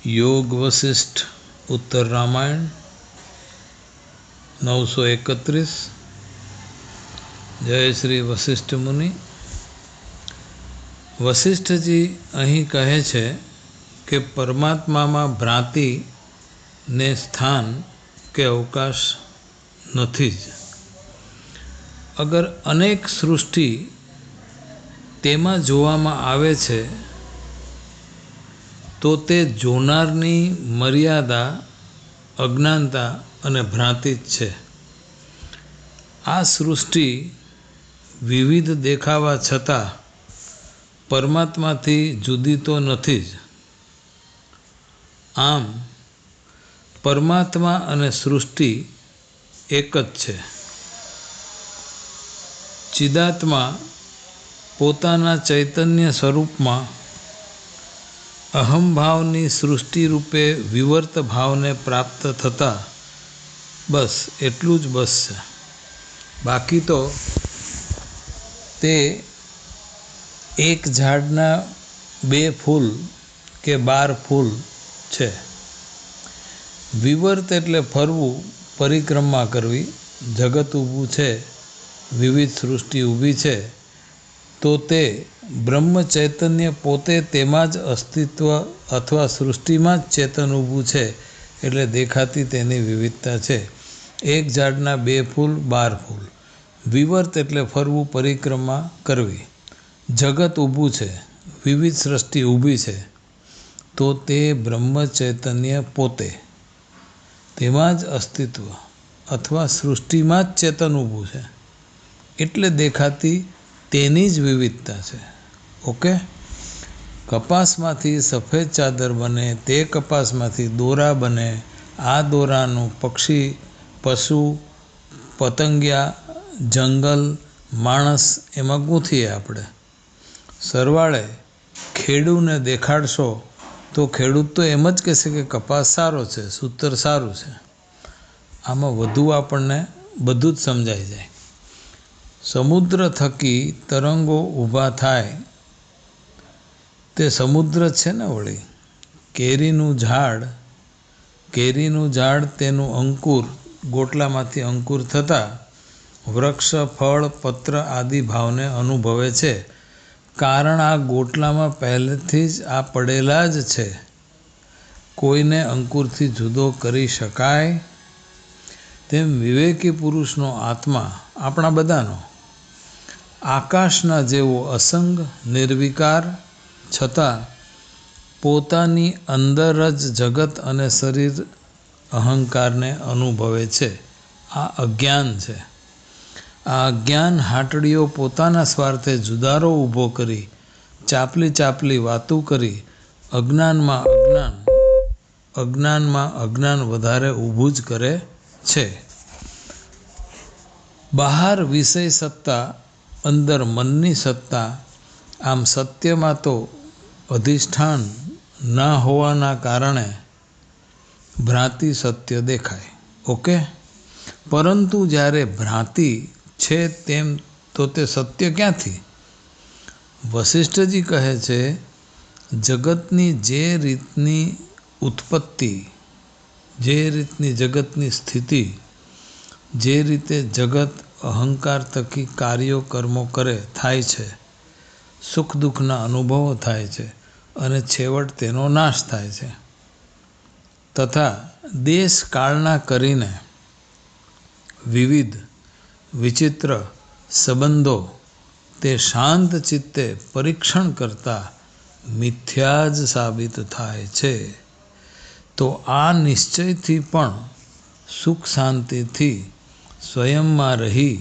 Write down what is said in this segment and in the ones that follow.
योग वशिष्ठ उत्तर रामायण 931। जय श्री वशिष्ठ मुनि। વશિષ્ઠજી અહીં કહે છે કે પરમાત્મામાં ભ્રાંતિ ને સ્થાન કે અવકાશ નથી જ। અગર અનેક સૃષ્ટિ તેમાં જોવામાં આવે છે તો તે જોનારની મર્યાદા અજ્ઞાનતા અને ભ્રાંતિ જ છે। આ સૃષ્ટિ વિવિધ દેખાવા છતાં પરમાત્માથી જુદી તો નથી જ। આમ પરમાત્મા અને સૃષ્ટિ એક જ છે। ચિદાત્મા પોતાના ચૈતન્ય સ્વરૂપમાં અહંભાવની સૃષ્ટિ રૂપે વિવર્ત ભાવને પ્રાપ્ત થતા બસ એટલું જ બસ છે। બાકી તો તે એક ઝાડના 2 ફૂલ કે 12 ફૂલ છે। વિવર્ત એટલે ફરવું, પરિક્રમા કરવી। જગત ઊભું છે, વિવિધ સૃષ્ટિ ઊભી છે, તો તે બ્રહ્મ ચૈતન્ય પોતે તેમાં જ અસ્તિત્વ અથવા સૃષ્ટિમાં જ ચેતન ઊભું છે એટલે દેખાતી તેની વિવિધતા છે। એક ઝાડના 2 ફૂલ 12 ફૂલ। વિવર્ત એટલે ફરવું, પરિક્રમા કરવી। જગત ઊભું છે, વિવિધ સૃષ્ટિ ઊભી છે, તો તે બ્રહ્મ ચૈતન્ય પોતે તેમાં જ અસ્તિત્વ અથવા સૃષ્ટિમાં જ ચેતન ઊભું છે એટલે દેખાતી તેની જ વિવિધતા છે। ઓકે। કપાસમાંથી સફેદ ચાદર બને, તે કપાસમાંથી દોરા બને, આ દોરાનું પક્ષી, પશુ, પતંગિયા, જંગલ, માણસ એમાં ગૂંથીએ આપણે। સરવાળે ખેડૂને દેખાડશો તો ખેડૂત તો એમ જ કહેશે કે કપાસ સારો છે, સૂતર સારું છે। આમાં વધુ આપણને બધું જ સમજાઈ જાય। સમુદ્ર થકી તરંગો ઊભા થાય તે સમુદ્ર છે ને વળી। કેરીનું ઝાડ તેનું અંકુર, ગોટલામાંથી અંકુર થતાં વૃક્ષ, ફળ, પત્ર આદિ ભાવને અનુભવે છે, કારણ આ ગોટલામાં પહેલેથી જ આ પડેલા જ છે। કોઈને અંકુરથી જુદો કરી શકાય? તેમ વિવેકી પુરુષનો આત્મા આપણા બધાનો આકાશના જેવો અસંગ, નિર્વિકાર છતાં પોતાની અંદર જ જગત અને શરીર અહંકારને અનુભવે છે। આ અજ્ઞાન છે। આ અજ્ઞાન હાટડીઓ પોતાના સ્વાર્થે જુદારો ઊભો કરી ચાપલી વાતું કરી અજ્ઞાનમાં અજ્ઞાન વધારે ઊભું જ કરે છે। બહાર વિષય સત્તા, અંદર મનની સત્તા। આમ સત્યમાં તો અધિષ્ઠાન ના હોવાના કારણે ભ્રાંતિ સત્ય દેખાય। ઓકે। પરંતુ જ્યારે ભ્રાંતિ છે તેમ તો તે સત્ય ક્યાંથી? વશિષ્ઠજી કહે છે, જગતની જે રીતની ઉત્પત્તિ, જે રીતની જગતની સ્થિતિ, જે રીતે જગત અહંકાર થકી કાર્યો કર્મો કરે થાય છે, સુખ દુઃખના અનુભવો થાય છે અને છેવટ તેનો નાશ થાય છે, તથા દેશ કાળના કરીને વિવિધ વિચિત્ર સંબંધો તે શાંત ચિત્તે પરીક્ષણ કરતા મિથ્યા જ સાબિત થાય છે। તો આ નિશ્ચયથી પણ સુખ શાંતિથી સ્વયંમાં રહી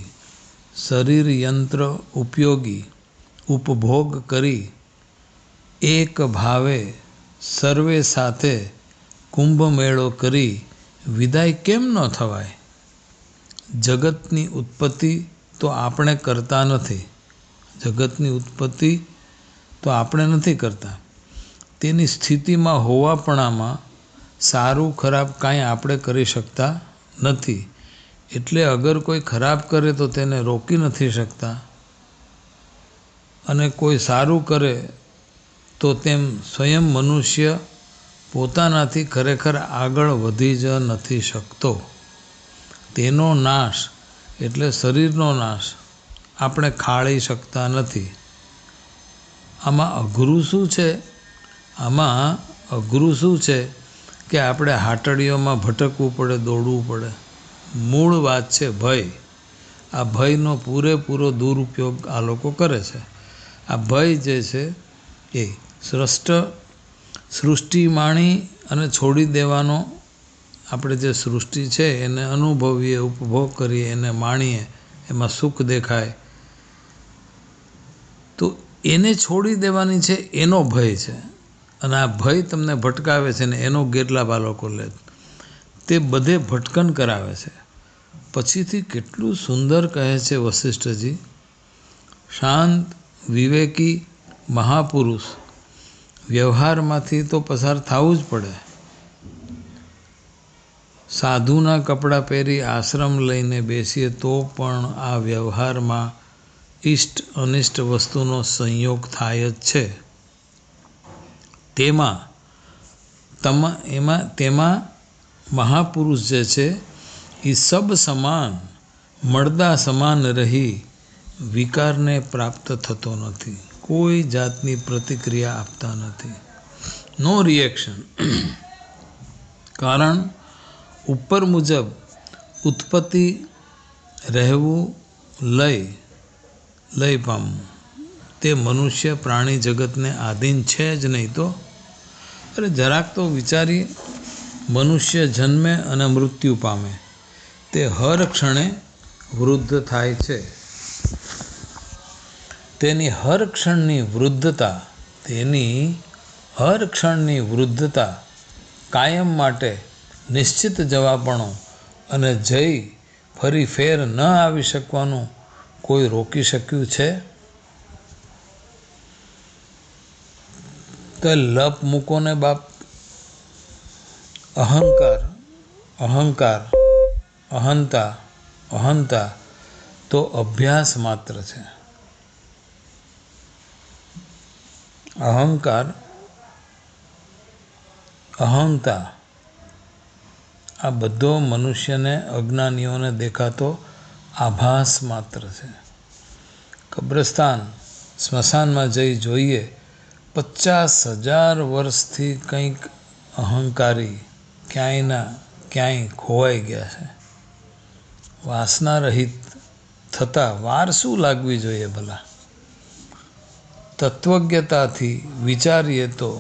શરીર યંત્ર ઉપયોગી ઉપભોગ કરી એક ભાવે સર્વે સાથે કુંભમેળો કરી વિદાય કેમ ન થવાય? જગતની ઉત્પત્તિ તો આપણે કરતા નથી। જગતની ઉત્પત્તિ તો આપણે નથી કરતા। તેની સ્થિતિમાં હોવાપણામાં સારું ખરાબ કાંઈ આપણે કરી શકતા નથી। એટલે અગર કોઈ ખરાબ કરે તો તેને રોકી નથી શકતા અને કોઈ સારું કરે તો તેમ સ્વયં મનુષ્ય પોતાનાથી ખરેખર આગળ વધી જ નથી શકતો. તેનો નાશ એટલે શરીરનો નાશ આપણે ખાળી શકતા નથી. આમાં અઘરું શું છે? આમાં અઘરું શું છે કે આપણે હાટડીઓમાં ભટકવું પડે, દોડવું પડે. મૂળ વાત છે ભય. આ ભયનો પૂરેપૂરો દુરુપયોગ આ લોકો કરે છે. આ ભય જે છે એ સૃષ્ટિ માણી અને છોડી દેવાનો. આપણે જે સૃષ્ટિ છે એને અનુભવીએ, ઉપભોગ કરીએ, એને માણીએ, એમાં સુખ દેખાય, તો એને છોડી દેવાની છે, એનો ભય છે. અને આ ભય તમને ભટકાવે છે ને એનો ગેરલાભ આ લોકો લે. તે બધે ભટકન કરાવે છે. પછીથી કેટલું સુંદર કહે છે વશિષ્ઠજી, શાંત વિવેકી મહાપુરુષ વ્યવહારમાંથી તો પસાર થવું જ પડે. સાધુના કપડાં પહેરી આશ્રમ લઈને બેસીએ તો પણ આ વ્યવહારમાં ઇષ્ટ અનિષ્ટ વસ્તુનો સંયોગ થાય જ છે. તેમાં મહાપુરુષ જે છે એ સબ સમાન મળદા સમાન રહી વિકારને પ્રાપ્ત થતો નથી. કોઈ જાતની પ્રતિક્રિયા આપતા નથી. નો રિએક્શન. કારણ ઉપર મુજબ ઉત્પત્તિ, રહેવું, લય પામવું તે મનુષ્ય પ્રાણી જગતને આધીન છે જ નહીં તો. અરે જરાક તો વિચારીએ, મનુષ્ય જન્મે અને મૃત્યુ પામે, તે હર ક્ષણે વૃદ્ધ થાય છે. તેની હર ક્ષણની વૃદ્ધતા કાયમ માટે નિશ્ચિત જવાપણો અને જઈ ફરી ફેર ન આવી શકવાનું કોઈ રોકી શક્યું છે? તો લપ મૂકો ને બાપ. અહંતા તો અભ્યાસ માત્ર છે. અહંતા આ બધો મનુષ્યને, અજ્ઞાનીઓને દેખાતો આભાસ માત્ર છે. કબ્રસ્તાન, સ્મશાનમાં જઈ જોઈએ, 50,000 વર્ષથી કંઈક અહંકારી ક્યાંયના ક્યાંય ખોવાઈ ગયા છે. વાસના રહિત થતાં વાર શું લાગવી જોઈએ ભલા? તત્વજ્ઞતાથી વિચારીએ તો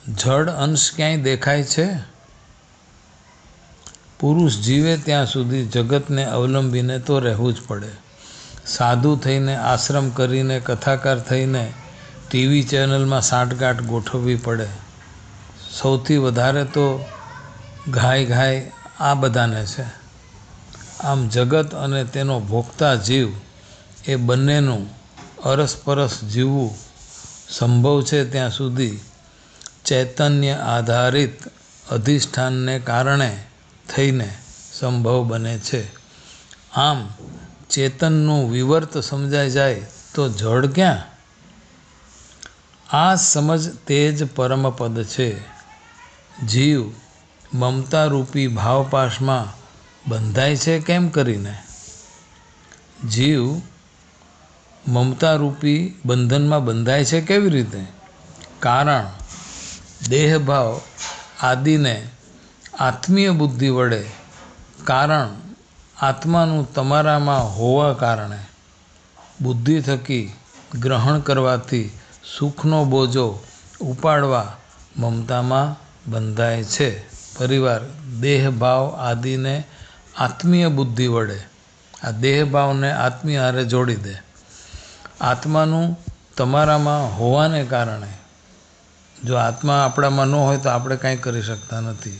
જડ અંશ ક્યાંય દેખાય છે? પુરુષ જીવે ત્યાં સુધી જગતને અવલંબીને તો રહેવું જ પડે. સાધુ થઈને, આશ્રમ કરીને, કથાકાર થઈને ટીવી ચેનલમાં સાંઠગાંઠ ગોઠવવી પડે. સૌથી વધારે તો ઘાય આ બધાને છે. આમ જગત અને તેનો ભોગતા જીવ એ બંનેનું અરસપરસ જીવવું સંભવ છે ત્યાં સુધી ચૈતન્ય આધારિત અધિષ્ઠાનને કારણે થઈને સંભવ બને છે. આમ ચેતનનું વિવર્ત સમજાઈ જાય તો જડ ક્યાં? આ સમજ તે જ પરમપદ છે. જીવ મમતારૂપી ભાવપાશમાં બંધાય છે કેમ કરીને? જીવ મમતારૂપી બંધનમાં બંધાય છે કેવી રીતે? કારણ દેહભાવ આદિને આત્મીય બુદ્ધિ વડે, કારણ આત્માનું તમારામાં હોવા કારણે, બુદ્ધિ થકી ગ્રહણ કરવાથી સુખનો બોજો ઉપાડવા મમતામાં બંધાય છે. પરિવાર દેહભાવ આદિને આત્મીય બુદ્ધિ વડે આ દેહભાવને આત્મીય હારે જોડી દે. આત્માનું તમારામાં હોવાને કારણે, જો આત્મા આપણામાં ન હોય તો આપણે કાંઈ કરી શકતા નથી.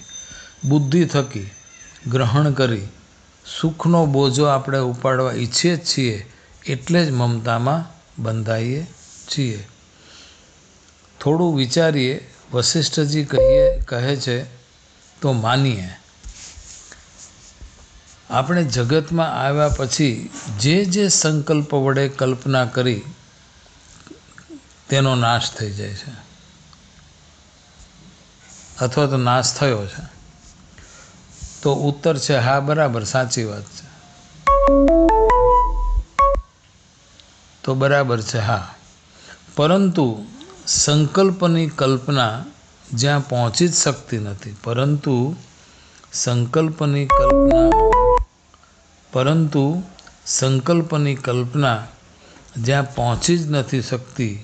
બુદ્ધિ થકી ગ્રહણ કરી સુખનો બોજો આપણે ઉપાડવા ઈચ્છીએ જ છીએ, એટલે જ મમતામાં બંધાઈએ છીએ. થોડું વિચારીએ, વશિષ્ઠજી કહે છે તો માનીએ. આપણે જગતમાં આવ્યા પછી જે સંકલ્પ વડે કલ્પના કરી તેનો નાશ થઈ જાય છે. અથવા તો નાશ થયો છે? તો ઉત્તર છે હા, બરાબર, સાચી વાત છે. તો બરાબર છે હા. પરંતુ સંકલ્પની કલ્પના જ્યાં પહોંચી જ શકતી નથી, પરંતુ સંકલ્પની કલ્પના જ્યાં પહોંચી જ નથી શકતી,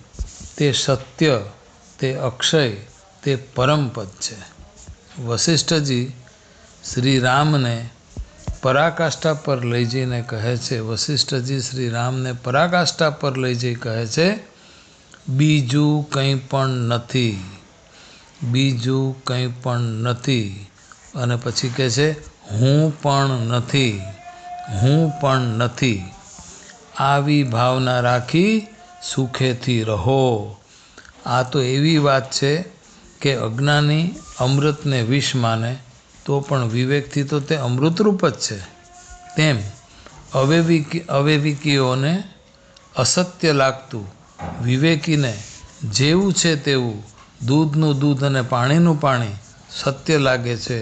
તે સત્ય, તે અક્ષય, તે પરમપદ છે. વશિષ્ઠજી શ્રી રામને પરાકાષ્ઠા પર લઈ જઈને કહે છે, વશિષ્ઠજી શ્રી રામને પરાકાષ્ઠા પર લઈ જઈ કહે છે, બીજું કંઈ પણ નથી, બીજું કંઈ પણ નથી. અને પછી કહે છે, હું પણ નથી, હું પણ નથી. આવી ભાવના રાખી સુખેથી રહો. આ તો એવી વાત છે કે અજ્ઞાની અમૃતને વિષ માને તો પણ વિવેકથી તો તે અમૃતરૂપ જ છે. તેમ અવિવેકીઓને અસત્ય લાગતું વિવેકીને જેવું છે તેવું દૂધનું દૂધ અને પાણીનું પાણી સત્ય લાગે છે,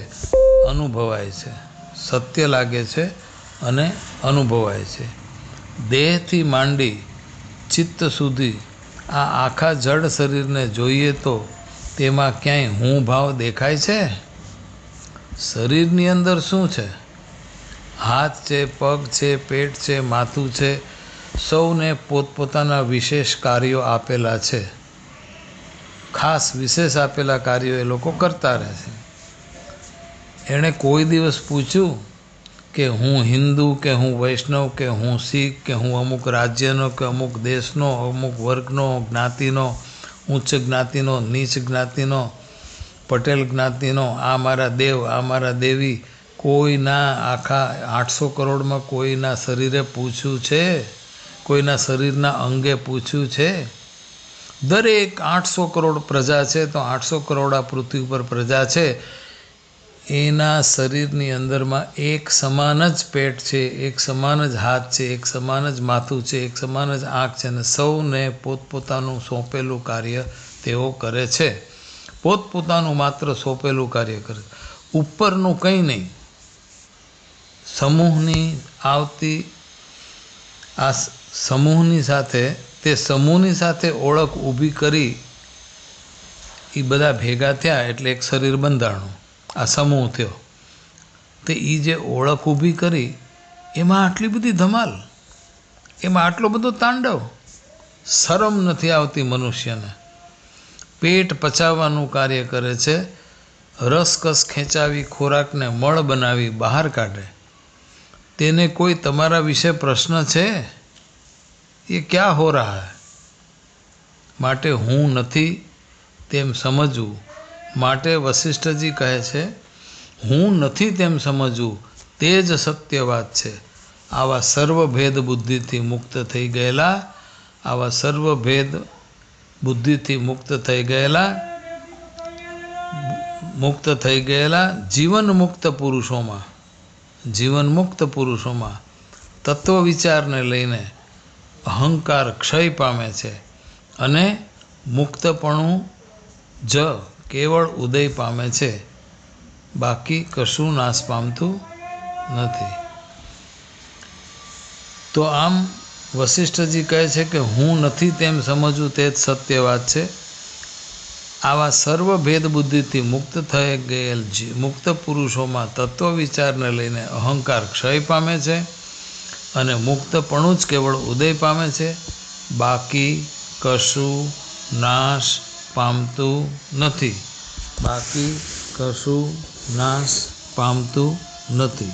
અનુભવાય છે. સત્ય લાગે છે અને અનુભવાય છે. દેહથી માંડી ચિત્ત સુધી આ આખા જડ શરીરને જોઈએ તો તેમાં ક્યાંય હું ભાવ દેખાય છે? શરીરની અંદર શું છે? હાથ છે, પગ છે, પેટ છે, માથું છે. સૌને પોતપોતાના વિશેષ કાર્યો આપેલા છે. ખાસ વિશેષ આપેલા કાર્યો એ લોકો કરતા રહે છે. એણે કોઈ દિવસ પૂછ્યું કે હું હિન્દુ, કે હું વૈષ્ણવ, કે હું શીખ, કે હું અમુક રાજ્યનો, કે અમુક દેશનો, અમુક વર્ગનો, જ્ઞાતિનો, ઉચ્ચ જ્ઞાતિનો, નીચ જ્ઞાતિનો, પટેલ જ્ઞાતિનો, આ મારા દેવ, આ મારા દેવી, કોઈના આખા 800 કરોડમાં કોઈના શરીરે પૂછ્યું છે? કોઈના શરીરના અંગે પૂછ્યું છે? દરેક 800 કરોડ પ્રજા છે તો 800 કરોડ આ પૃથ્વી ઉપર પ્રજા છે, એના શરીરની અંદરમાં એક સમાન જ પેટ છે, એક સમાન જ હાથ છે, એક સમાન જ માથું છે, એક સમાન જ આંખ છે, અને સૌને પોતપોતાનું સોંપેલું કાર્ય તેઓ કરે છે. પોતપોતાનું માત્ર સોંપેલું કાર્ય કરે, ઉપરનું કંઈ નહીં. સમૂહની આવતી આ સમૂહની સાથે, તે સમૂહની સાથે ઓળખ ઊભી કરી, એ બધા ભેગા થયા એટલે એક શરીર બંધાણું, આ સમૂહ થયો. તે એ જે ઓળખ ઊભી કરી એમાં આટલી બધી ધમાલ, એમાં આટલો બધો તાંડવ. શરમ નથી આવતી મનુષ્યને. પેટ પચાવવાનું કાર્ય કરે છે, રસકસ ખેંચાવી ખોરાકને મળ બનાવી બહાર કાઢે. તેને કોઈ તમારા વિશે પ્રશ્ન છે? એ ક્યાં હો રહા હૈ? માટે હું નથી તેમ સમજવું. માટે વશિષ્ઠજી કહે છે, હું નથી તેમ સમજવું તે જ સત્ય વાત છે. આવા સર્વભેદ બુદ્ધિથી મુક્ત થઈ ગયેલા, આવા સર્વભેદ બુદ્ધિથી મુક્ત થઈ ગયેલા જીવનમુક્ત પુરુષોમાં તત્વ વિચારને લઈને અહંકાર ક્ષય પામે છે અને મુક્તપણું જ કેવળ ઉદય પામે છે, બાકી કશું નાશ પામતું નથી. તો આમ વશિષ્ઠજી કહે છે કે હું નથી તેમ સમજવું તે જ સત્ય વાત છે. આવા સર્વભેદ બુદ્ધિથી મુક્ત થઈ ગયેલ મુક્ત પુરુષોમાં તત્વ વિચારને લઈને અહંકાર ક્ષય પામે છે અને મુક્તપણું જ કેવળ ઉદય પામે છે, બાકી કશું નાશ પામતું નથી. બાકી કશું નાશ પામતું નથી.